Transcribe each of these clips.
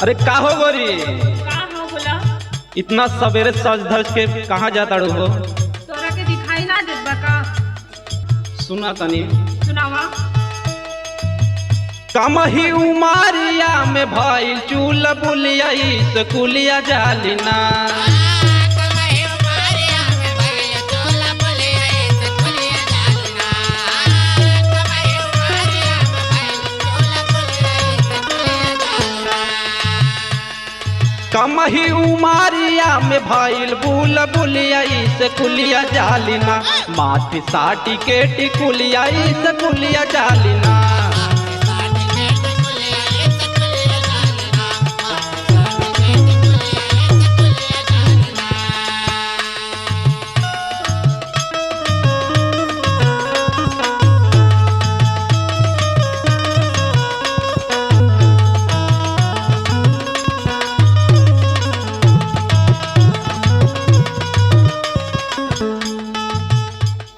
अरे का हो गोरी, का हो बोला? इतना सवेरे सज धज के कहाँ जाता हो? तोरा के दिखाई ना देत बा का? सुना तनी सुनावा। कमही उमारिया में भइल चूल बुलिया स्कूलिया जालिना। कमही उमारिया में भइल बुल बुलिया स्कूलिया जालिना। माटी साटी के टिकुलिया स्कूलिया जालिना।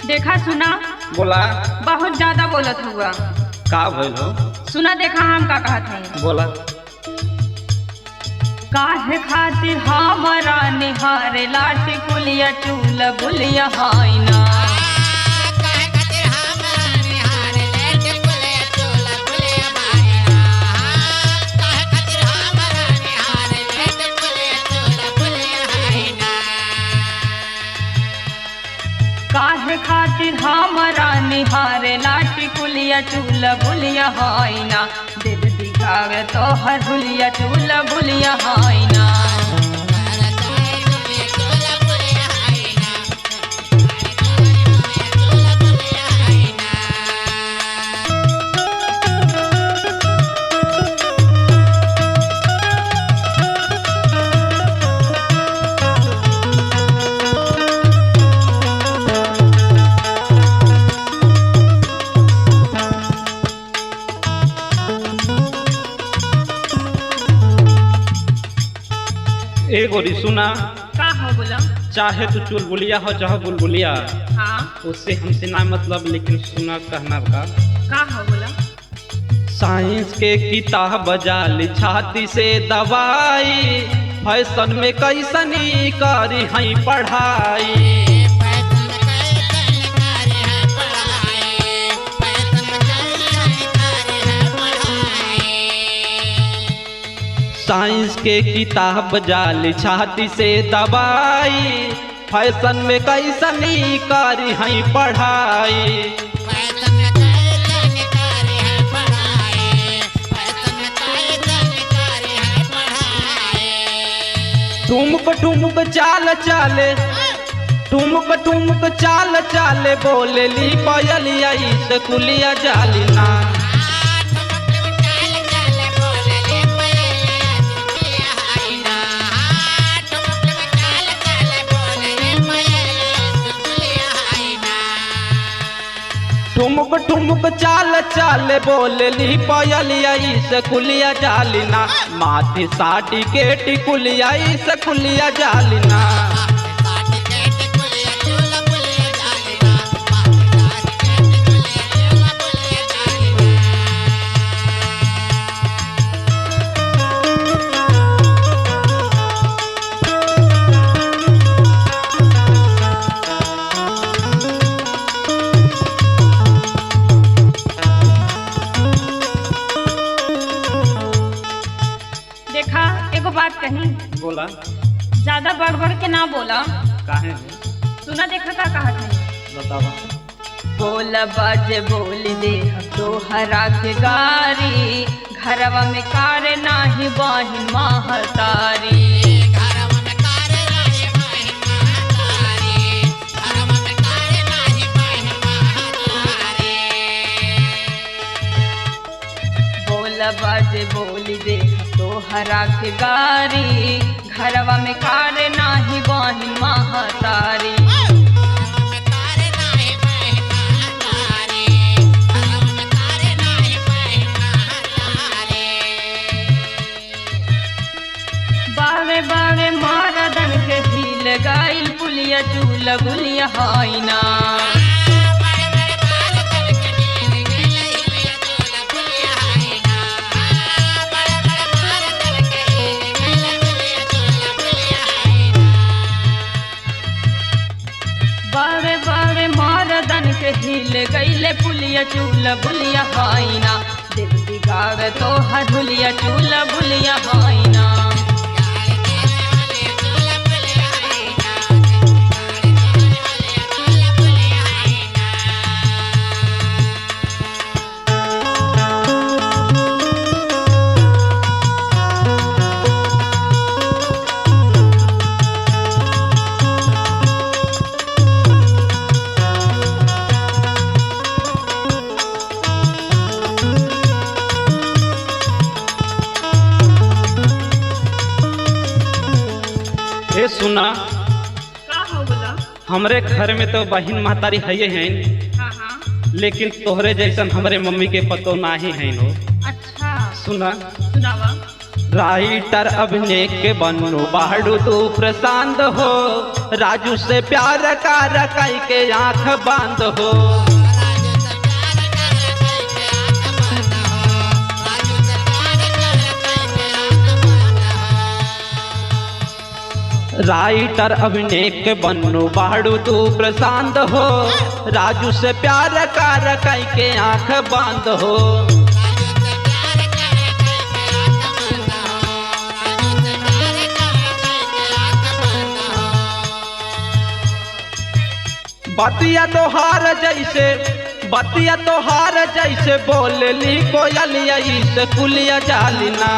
देखा सुना, बोला बहुत ज्यादा बोलत हुआ। का भइल हो? सुना देखा हम का कहत हैं। बोला काहे खातिर हमरा निहारे लाठी कुलिया चूल बुलिया हाइना। काहे खातिर हमरा निहारे लाठी कुलिया चूल बुलिया हाइना। दिल दिखावे तोहर हुलिया चूल बुलिया हाइना। ए गोरी सुना, का हो बोला? चाहे तो चुलबुलिया हो चाहे बुलबुलिया, हाँ उससे हमसे ना मतलब, लेकिन सुना कहना का हो बोला? साइंस के किताब जाली छाती से दवाई। फैशन में कैसनी करी हई पढ़ाई। साइंस के किताब जाली छाती से दवाई। फैशन में कैसनी करी हई पढ़ाई। ठुमक ठुमक चाल चाले, ठुमक ठुमक चाल चाले, बोले ली पायलिया स्कूलिया जालिना। ठुमक ठुमक चाल चाले, बोले ली पायलिया स्कूलिया जालिना। माथे साटी के टिकुलिया स्कूलिया जालिना। देखा एगो बात कही, बोला ज्यादा बढ़ बढ़ के ना बोला। काहे हो? सुना देखा का कहत है। बतावा। बोल बाजे बोल दे तोहरा के गारी। घरवा में कार नाही बहिन महतारी। बोल बाजे बोल दे तोहरा के गारी। घरवा में कार नाही बहिन महतारी। बावे बावे मारदन के हिल गाइल पुलिया चूल बुलिया हाइना। हिल गईले पुलिया चूल बुलिया हाइना दिल दिखावे तोहर हुलिया चूल बुलिया हाइना। ए सुना, का हो बोला? हमरे घर में तो बहन महतारी है हैं, हाँ हाँ। लेकिन तोहरे जैसन हमरे मम्मी के पतो नाही है हो। अच्छा सुना, सुनावा। राइटर अभिनय के बनो बाड़ू तू प्रशांत हो, राजू से प्यार का रकाई के आंख बांध हो। राइटर अभिनय के बनो बाड़ू तू प्रशांत हो, राजू से प्यार का रकाई के आंख बांध हो। बतिया तोहार जैसे बोलली कोयलिया से कुलिया जालिना।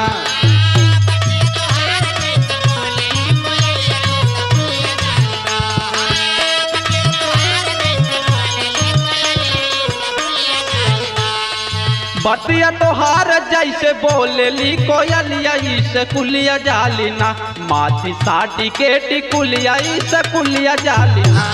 बतिया तोहार जैसे बोलली कोयलिया से कुलिया जालिना। माथी साटी के टिकुलिया से कुलिया जालिना।